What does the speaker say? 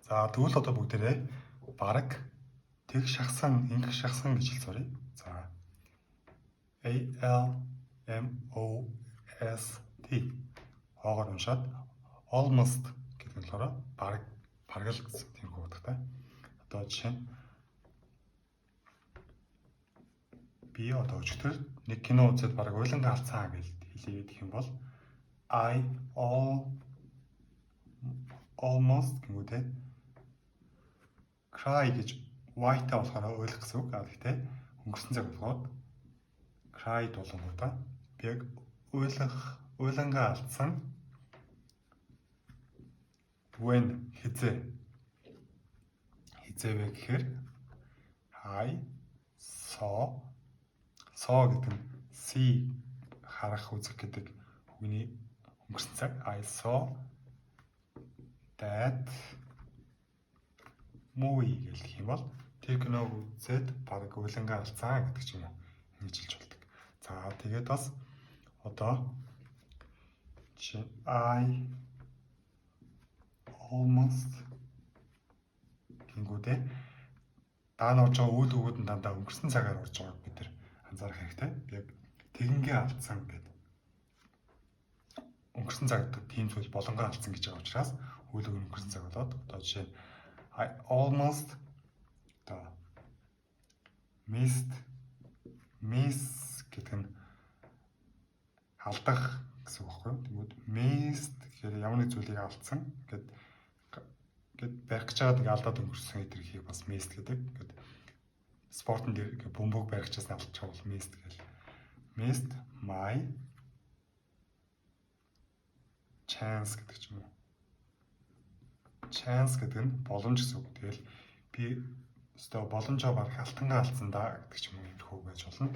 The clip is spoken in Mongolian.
За тэгвэл одоо бүгдээрээ бараг тэг шахсан, ингэх шахсан гэж хэлцээрэй. За A L M O S T хоогоор уншаад almost гэдэг нь болохоор бараг л гэсэн тийм утгатай. Одоо жишээ нь би одоо өчигдөр нэг кино үзээд бараг уйлангаа алдсан гэж хэлээ гэх юм бол I almost гэмүүдээ cry гэж white-а болохоор ойлгох гэсэн үг. Гэхдээ өнгөрсөн цаг болгоод cried болонгуудаа би яг уйлангаа алдсан when хизээвэ гэхээр I saw гэдэг нь see харах үзэх гэдэг үгний өнгөрсөн цаг I saw that movie гэх юм бол тэр киног үзээд баг уйлангаа алдсан гэдэг ч юм уу ингэж хэлж болдог. За тэгээд бас одоо жишээ I almost гингүүдээ даана орж байгаа үйл өгөөд нь дандаа өнгөрсөн цагаар орж байгааг бид нар анзаарах хэрэгтэй. Яг тэгингээ алдсан гэдэг. Өнгөрсөн цагт тийм зүйл болонгоо алдсан гэж байгаа учраас үйл өгөө өнгөрсөн цаг болоод одоо жишээ нь I almost одоо miss гэдэг нь алдах гэсэн үг байхгүй юу? Тэгмүүд missed гэхээр ямар нэг зүйлийг алдсан гэд барих гэж байгаа нэг алдаад өнгөрсөн хэдрийг бас missed гэдэг. Гэд спортын дээр бөмбөг барих чаас алдчих бол missed гэл. Missed my chance гэдэг ч юм уу. Chance гэдэг нь боломж гэсэн үг. Тэгэл би өөртөө боломжоо барах алтангаа алдсан да гэдэг ч юм уу юм хөө байж болно.